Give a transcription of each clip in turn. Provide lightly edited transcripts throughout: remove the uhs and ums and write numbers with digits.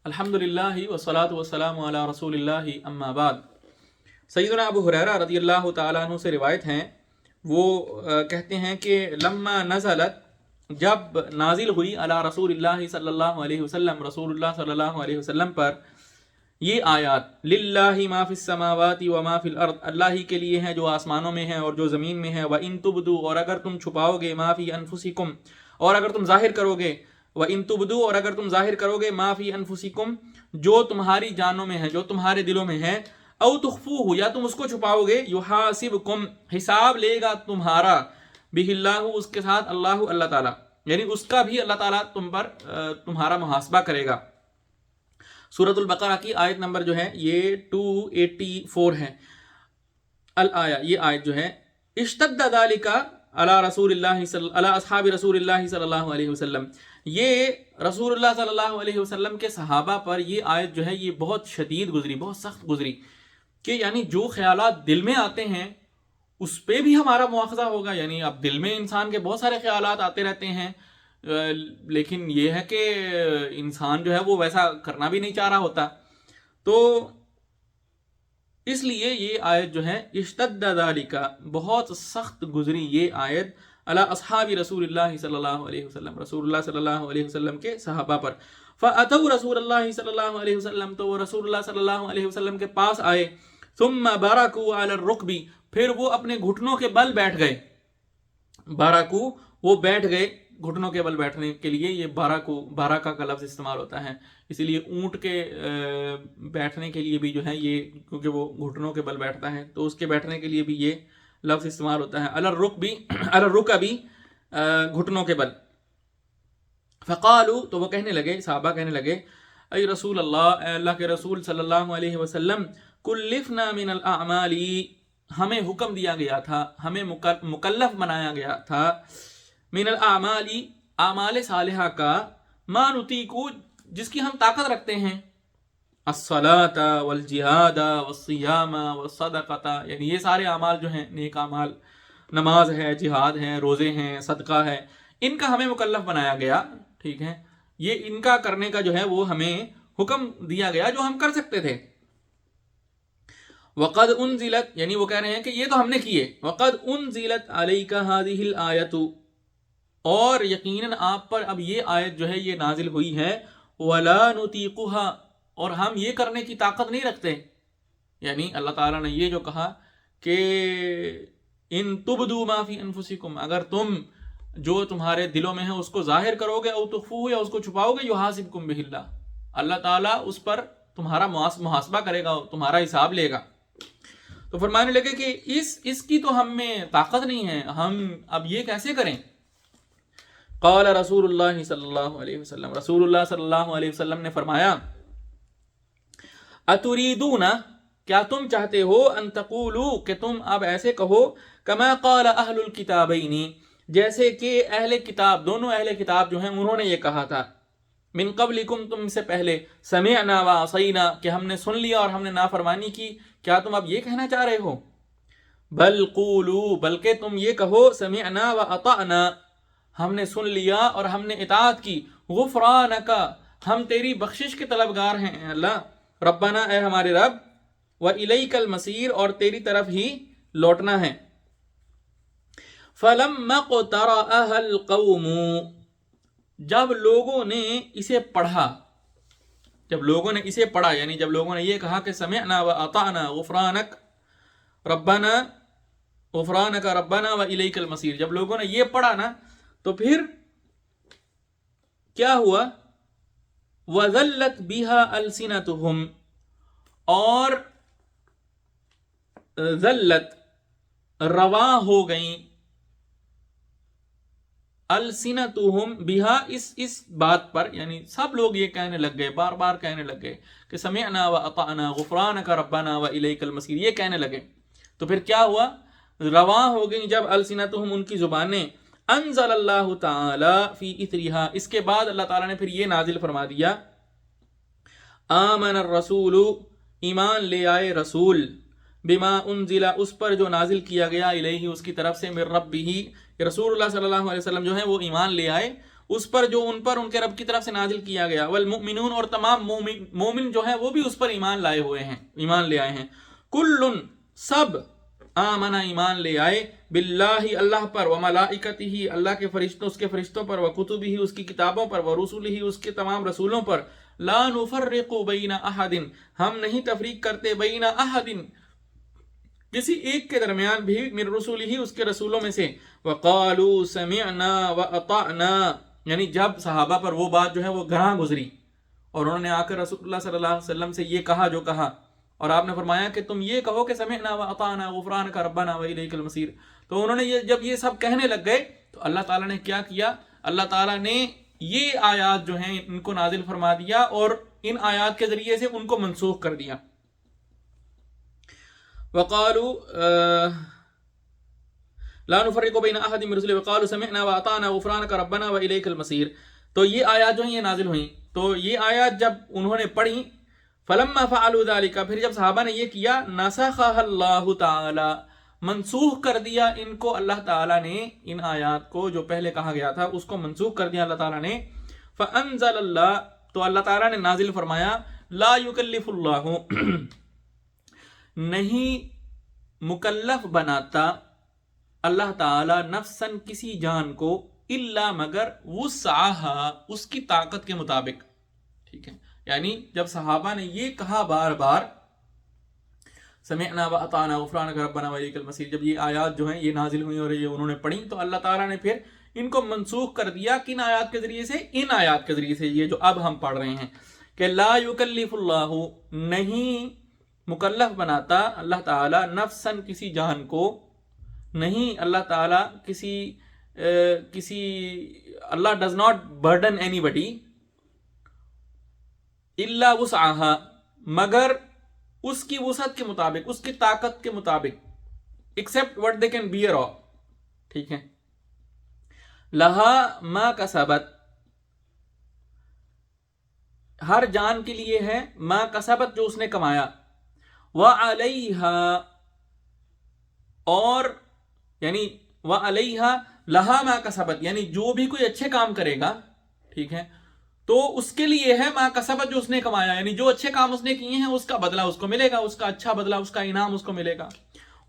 الحمدللہ والصلاۃ والسلام علی رسول اللہ اما بعد۔ سیدنا ابو ہریرہ رضی اللہ تعالیٰ عنہ سے روایت ہیں، وہ کہتے ہیں کہ لما نزلت، جب نازل ہوئی علی رسول اللہ صلی اللہ علیہ وسلم، رسول اللہ صلی اللہ علیہ وسلم پر یہ آیات، للہ ما فی السماوات و ما فی الارض، اللہ ہی کے لیے ہیں جو آسمانوں میں ہے اور جو زمین میں ہے، وَإِن تُبْدُوا، اور اگر تم چھپاؤ گے، ما فی انفسکم، اور اگر تم ظاہر کرو گے، وَإِن تُبْدُوا، اور اگر تم ظاہر کرو گے، ما فی انفسکم، جو تمہاری جانوں میں ہے، جو تمہارے دلوں میں ہے، او تخفوہ، یا تم اس کو چھپاؤ گے، یحاسبکم، حساب لے گا تمہارا، بہ اللہ، اس کے ساتھ اللہ تعالیٰ، یعنی اس کا بھی اللہ تعالیٰ تم پر تمہارا محاسبہ کرے گا۔ سورۃ البقرہ کی آیت نمبر جو ہے یہ 284 ہے الآیہ، یہ آیت جو ہے، اشتد ذالک علی اصحاب رسول اللہ صلی اللہ علیہ وسلم، یہ رسول اللہ صلی اللہ علیہ وسلم کے صحابہ پر یہ آیت جو ہے یہ بہت شدید گزری، بہت سخت گزری، کہ یعنی جو خیالات دل میں آتے ہیں اس پہ بھی ہمارا مواخذہ ہوگا۔ یعنی اب دل میں انسان کے بہت سارے خیالات آتے رہتے ہیں، لیکن یہ ہے کہ انسان جو ہے وہ ویسا کرنا بھی نہیں چاہ رہا ہوتا، تو اس لیے یہ آیت جو ہے اشتد ذالک، بہت سخت گزری یہ آیت علی اصحاب رسول اللہ صلی اللہ علیہ وسلم، رسول اللہ صلی اللہ علیہ وسلم کے صحابہ پر۔ فاتوا رسول اللہ صلی اللہ علیہ وسلم، تو وہ رسول اللہ صلی اللہ علیہ وسلم کے پاس آئے، ثم برکوا علی الرکب، پھر وہ اپنے گھٹنوں کے بل بیٹھ گئے، برکو، وہ بیٹھ گئے، گھٹنوں کے بل بیٹھنے کے لیے یہ بارکا کا لفظ استعمال ہوتا ہے، اسی لیے اونٹ کے بیٹھنے کے لیے بھی جو ہے یہ، کیونکہ وہ گھٹنوں کے بل بیٹھتا ہے تو اس کے بیٹھنے کے لیے بھی یہ لفظ استعمال ہوتا ہے، الرکبی، گھٹنوں کے بل۔ فقالو، تو وہ کہنے لگے، صحابہ کہنے لگے، اے رسول اللہ، اے اللہ کے رسول صلی اللہ علیہ وسلم، کلفنا من الاعمال، ہمیں حکم دیا گیا تھا، ہمیں مکلف بنایا گیا تھا، من الاعمال، اعمال صالحہ کا، ما نطیق، جس کی ہم طاقت رکھتے ہیں، الصلاۃ والجہاد والصیام والصدقۃ، یعنی یہ سارے اعمال جو ہیں نیک اعمال، نماز ہے، جہاد ہے، روزے ہیں، صدقہ ہے، ان کا ہمیں مکلف بنایا گیا، ٹھیک ہے، یہ ان کا کرنے کا جو ہے وہ ہمیں حکم دیا گیا جو ہم کر سکتے تھے۔ وقد انزلت، یعنی وہ کہہ رہے ہیں کہ یہ تو ہم نے کیے، وقد انزلت علیک ہذہ الآیۃ، اور یقیناً آپ پر اب یہ آیت جو ہے یہ نازل ہوئی ہے، ولا نطیقها، اور ہم یہ کرنے کی طاقت نہیں رکھتے، یعنی اللہ تعالیٰ نے یہ جو کہا کہ ان تبدوا ما فی انفسکم، اگر تم جو تمہارے دلوں میں ہے اس کو ظاہر کرو گے، او تخفوہ، یا اس کو چھپاؤ گے، یحاسبکم بہ اللہ، اللہ تعالیٰ اس پر تمہارا محاسبہ کرے گا، تمہارا حساب لے گا۔ تو فرمانے لگے کہ اس کی تو ہم میں طاقت نہیں ہے، ہم اب یہ کیسے کریں؟ قال رسول اللہ صلی اللہ علیہ وسلم، رسول اللہ صلی اللہ علیہ وسلم نے فرمایا، اتریدون، کیا تم چاہتے ہو، ان تقولوا، کہ تم اب ایسے کہو، کما قال اہل الکتابین، جیسے کہ اہل کتاب، دونوں اہل کتاب جو ہیں انہوں نے یہ کہا تھا، من قبلکم، تم سے پہلے، سمعنا وعصینا، کہ ہم نے سن لیا اور ہم نے نافرمانی کی، کیا تم اب یہ کہنا چاہ رہے ہو؟ بل قولوا، بلکہ تم یہ کہو، سمعنا واطعنا، ہم نے سن لیا اور ہم نے اطاعت کی، غفرانک، ہم تیری بخشش کے طلبگار ہیں اے اللہ، ربنا، اے ہمارے رب، وإلیک المصیر، اور تیری طرف ہی لوٹنا ہے۔ فلما اقترأها القوم، جب لوگوں نے اسے پڑھا، جب لوگوں نے اسے پڑھا، یعنی جب لوگوں نے یہ کہا کہ سمعنا واطعنا غفرانک ربنا، غفرانک ربنا وإلیک المصیر، جب لوگوں نے یہ پڑھا نا، تو پھر کیا ہوا؟ وَذَلَّتْ بِهَا أَلْسِنَتُهُمْ، اور ذلت، رواں ہو گئیں، السنتہم بہا، اس بات پر، یعنی سب لوگ یہ کہنے لگ گئے، بار بار کہنے لگ گئے کہ سمعنا واطعنا غفرانک ربنا وإلیک المصیر، یہ کہنے لگے، تو پھر کیا ہوا؟ رواں ہو گئیں جب السنتہم، ان کی زبانیں، انزل اللہ تعالی فی اثرہا، اس کے بعد اللہ تعالیٰ نے پھر یہ نازل فرما دیا، آمن الرسول، ایمان لے آئے رسول، بما انزل، اس پر جو نازل کیا گیا، الیہ، اس کی طرف سے، من ربہ، رسول اللہ صلی اللہ علیہ وسلم جو ہے وہ ایمان لے آئے اس پر جو ان پر ان کے رب کی طرف سے نازل کیا گیا، والمؤمنون اور تمام مومن جو ہیں وہ بھی اس پر ایمان لائے ہوئے ہیں، ایمان لے آئے ہیں، کل سب آمنا ایمان لے آئے، باللہ اللہ پر، وملائکتہ اللہ کے فرشتوں اس کے فرشتوں پر، وکتبہ اس کی کتابوں پر، ورسلہ اس کے تمام رسولوں پر، لا نفرق بین احد ہم نہیں تفریق کرتے، بین احد کسی ایک کے درمیان بھی، من رسولہ اس کے رسولوں میں سے، وقالوا سمعنا واطعنا یعنی جب صحابہ پر وہ بات جو ہے وہ گراں گزری اور انہوں نے آ کر رسول اللہ صلی اللہ علیہ وسلم سے یہ کہا جو کہا، اور آپ نے فرمایا کہ تم یہ کہو کہ سمعنا واطعنا غفرانک ربنا والیک المصیر، تو انہوں نے جب یہ سب کہنے لگ گئے تو اللہ تعالیٰ نے کیا کیا، اللہ تعالیٰ نے یہ آیات جو ہیں ان کو نازل فرما دیا اور ان آیات کے ذریعے سے ان کو منسوخ کر دیا۔ وقالوا لا نفرق بین احد من رسله وقالوا سمعنا واطعنا غفرانک ربنا والیک المصیر، تو یہ آیات جو ہیں یہ نازل ہوئیں، تو یہ آیات جب انہوں نے پڑھی، فلما فعلوا ذلك پھر جب صحابہ نے یہ کیا، نسخها اللہ تعالی منسوخ کر دیا ان کو اللہ تعالیٰ نے، ان آیات کو جو پہلے کہا گیا تھا اس کو منسوخ کر دیا اللہ تعالیٰ نے، فانزل اللہ تو اللہ تعالیٰ نے نازل فرمایا، لا یکلف اللہ نہیں مکلف بناتا اللہ تعالیٰ نفسن کسی جان کو، الا مگر وسعہا اس کی طاقت کے مطابق، ٹھیک ہے، یعنی جب صحابہ نے یہ کہا بار بار سمعنا واطعنا غفرانک ربنا والیک المصیر، جب یہ آیات جو ہیں یہ نازل ہوئی اور یہ انہوں نے پڑھی تو اللہ تعالیٰ نے پھر ان کو منسوخ کر دیا، کن آیات کے ذریعے سے، ان آیات کے ذریعے سے، یہ جو اب ہم پڑھ رہے ہیں کہ لا یکلف اللہ نہیں مکلف بناتا اللہ تعالیٰ نفسن کسی جان کو، نہیں اللہ تعالیٰ کسی اللہ ڈز ناٹ برڈن اینی بڈی، الا وسعہا مگر اس کی وسعت کے مطابق، اس کی طاقت کے مطابق، except what they can bear off, ٹھیک ہے، لہا ما کسبت ہر جان کے لیے ہے، ما کسبت جو اس نے کمایا، وعلیہا اور یعنی وعلیہا لہا ما کسبت یعنی جو بھی کوئی اچھے کام کرے گا، ٹھیک ہے، تو اس کے لیے ہے ما کسبت جو اس نے کمایا، یعنی جو اچھے کام اس نے کیے ہیں اس کا بدلہ اس کو ملے گا، اس کا اچھا بدلہ، اس کا انعام اس کو ملے گا،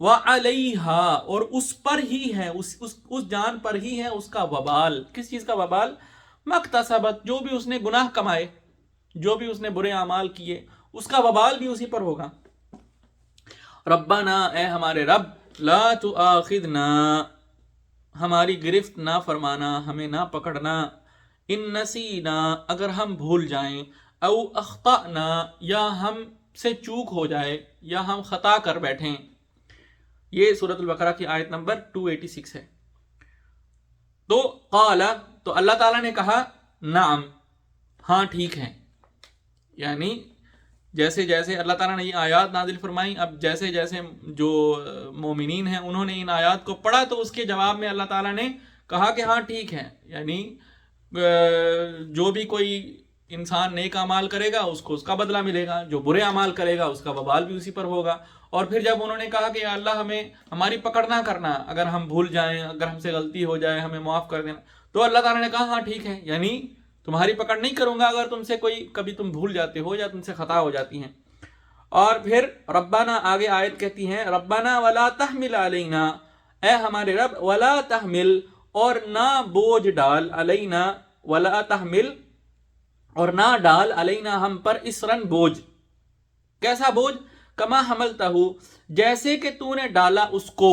وعلیہا اور اس پر ہی ہے، اس جان پر ہی ہے اس کا وبال، کس چیز کا وبال، مکتسبت جو بھی اس نے گناہ کمائے، جو بھی اس نے برے اعمال کیے اس کا وبال بھی اسی پر ہوگا۔ ربنا اے ہمارے رب، لا تؤاخذنا ہماری گرفت نہ فرمانا، ہمیں نہ پکڑنا، ان نسینا اگر ہم بھول جائیں، او اخطأنا یا ہم سے چوک ہو جائے یا ہم خطا کر بیٹھیں۔ یہ سورۃ البقرہ کی آیت نمبر 286 ہے۔ تو قال تو اللہ تعالیٰ نے کہا، نعم ہاں ٹھیک ہے، یعنی جیسے جیسے اللہ تعالیٰ نے یہ آیات نازل فرمائیں، اب جیسے جیسے جو مومنین ہیں انہوں نے ان آیات کو پڑھا تو اس کے جواب میں اللہ تعالیٰ نے کہا کہ ہاں ٹھیک ہے، یعنی جو بھی کوئی انسان نیک اعمال کرے گا اس کو اس کا بدلہ ملے گا، جو برے اعمال کرے گا اس کا وبال بھی اسی پر ہوگا۔ اور پھر جب انہوں نے کہا کہ یا اللہ ہمیں ہماری پکڑ نہ کرنا، اگر ہم بھول جائیں، اگر ہم سے غلطی ہو جائے ہمیں معاف کر دینا، تو اللہ تعالیٰ نے کہا ہاں ٹھیک ہے، یعنی تمہاری پکڑ نہیں کروں گا اگر تم سے کوئی کبھی تم بھول جاتے ہو یا تم سے خطا ہو جاتی ہیں۔ اور پھر ربنا آگے آیت کہتی ہیں، ربنا ولا تحمل علینا اے ہمارے رب، ولا تحمل اور نہ بوجھ ڈال، علینا ولا تحمل اور نہ ڈال، علینا ہم پر، اسرن بوجھ، کیسا بوجھ، کما حملتہ جیسے کہ تو نے ڈالا اس کو،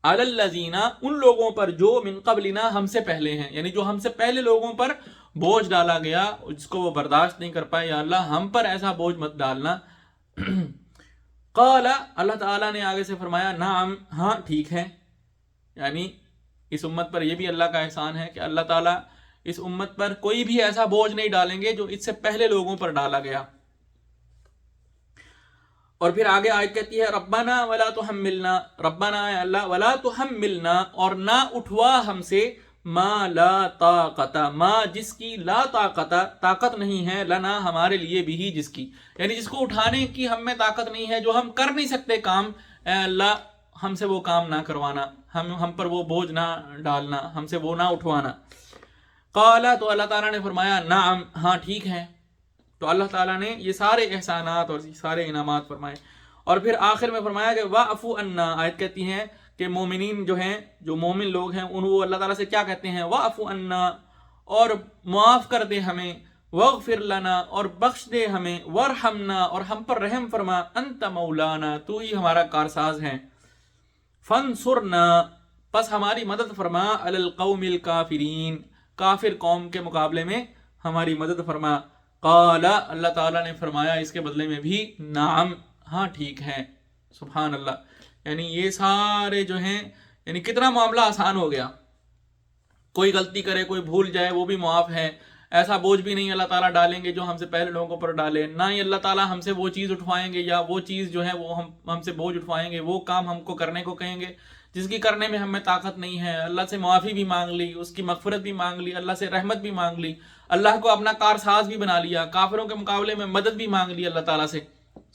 علی الذین ان لوگوں پر جو من قبلنا ہم سے پہلے ہیں، یعنی جو ہم سے پہلے لوگوں پر بوجھ ڈالا گیا جس کو وہ برداشت نہیں کر پائے، یا اللہ ہم پر ایسا بوجھ مت ڈالنا۔ قال اللہ تعالیٰ نے آگے سے فرمایا، نعم ہاں ٹھیک ہے، یعنی اس امت پر یہ بھی اللہ کا احسان ہے کہ اللہ تعالیٰ اس امت پر کوئی بھی ایسا بوجھ نہیں ڈالیں گے جو اس سے پہلے لوگوں پر ڈالا گیا۔ اور پھر آگے آیت کہتی ہے، ربنا ولا تحملنا، ربنا اے اللہ، ولا تحملنا اور نہ اٹھوا ہم سے، ما لا طاقت ما جس کی، لا طاقت طاقت نہیں ہے، لنا ہمارے لیے بھی جس کی، یعنی جس کو اٹھانے کی ہم میں طاقت نہیں ہے، جو ہم کر نہیں سکتے کام، اے اللہ ہم سے وہ کام نہ کروانا، ہم پر وہ بوجھ نہ ڈالنا، ہم سے وہ نہ اٹھوانا۔ قال تو اللہ تعالیٰ نے فرمایا نعم ہاں ٹھیک ہے. تو اللہ تعالیٰ نے یہ سارے احسانات اور سارے انعامات فرمائے. اور پھر آخر میں فرمایا کہ واعفو عنا. آیت کہتی ہے کہ مومنین جو ہیں، جو مومن لوگ ہیں، ان وہ اللہ تعالیٰ سے کیا کہتے ہیں؟ واعفو عنا، اور معاف کر دے ہمیں، واغفر لنا، اور بخش دے ہمیں، وارحمنا، اور ہم پر رحم فرما، انت مولانا، تو ہی ہمارا کارساز ہے، فانصرنا، پس ہماری مدد فرما، علی القوم الکافرین، کافر قوم کے مقابلے میں ہماری مدد فرما. قال، اللہ تعالیٰ نے فرمایا اس کے بدلے میں بھی نعم ہاں ٹھیک ہے. سبحان اللہ. یعنی یہ سارے جو ہیں، یعنی کتنا معاملہ آسان ہو گیا. کوئی غلطی کرے، کوئی بھول جائے، وہ بھی معاف ہے. ایسا بوجھ بھی نہیں اللہ تعالیٰ ڈالیں گے جو ہم سے پہلے لوگوں پر ڈالے. نہ ہی اللہ تعالیٰ ہم سے وہ چیز اٹھوائیں گے، یا وہ چیز جو ہے وہ ہم سے بوجھ اٹھوائیں گے، وہ کام ہم کو کرنے کو کہیں گے جس کی کرنے میں ہمیں طاقت نہیں ہے. اللہ سے معافی بھی مانگ لی، اس کی مغفرت بھی مانگ لی، اللہ سے رحمت بھی مانگ لی، اللہ کو اپنا کارساز بھی بنا لیا، کافروں کے مقابلے میں مدد بھی مانگ لی اللہ تعالیٰ سے.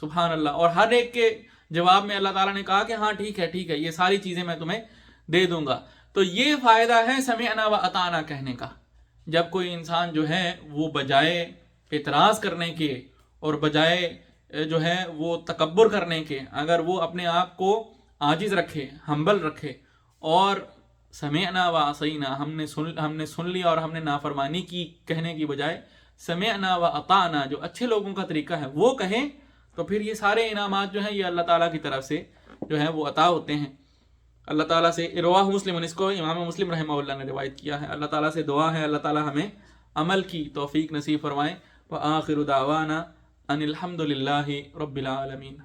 سبحان اللہ. اور ہر ایک کے جواب میں اللہ تعالیٰ نے کہا کہ ہاں ٹھیک ہے ٹھیک ہے، یہ ساری چیزیں میں تمہیں دے دوں گا. تو یہ فائدہ ہے سمعنا و اطعنا کہنے کا. جب کوئی انسان جو ہے وہ بجائے اعتراض کرنے کے اور بجائے جو ہے وہ تکبر کرنے کے، اگر وہ اپنے آپ کو عاجز رکھے، ہمبل رکھے، اور سمعنا و عصینا، ہم نے سن لیا اور ہم نے نافرمانی کی کہنے کی بجائے سمعنا و اطعنا، جو اچھے لوگوں کا طریقہ ہے وہ کہیں، تو پھر یہ سارے انعامات جو ہیں یہ اللہ تعالیٰ کی طرف سے جو ہے وہ عطا ہوتے ہیں اللہ تعالیٰ سے. رواہ مسلم، اس کو امام مسلم رحمہ اللہ نے روایت کیا ہے. اللہ تعالیٰ سے دعا ہے اللہ تعالیٰ ہمیں عمل کی توفیق نصیب فرمائے. وآخر دعوانا ان الحمد للہ رب العالمین.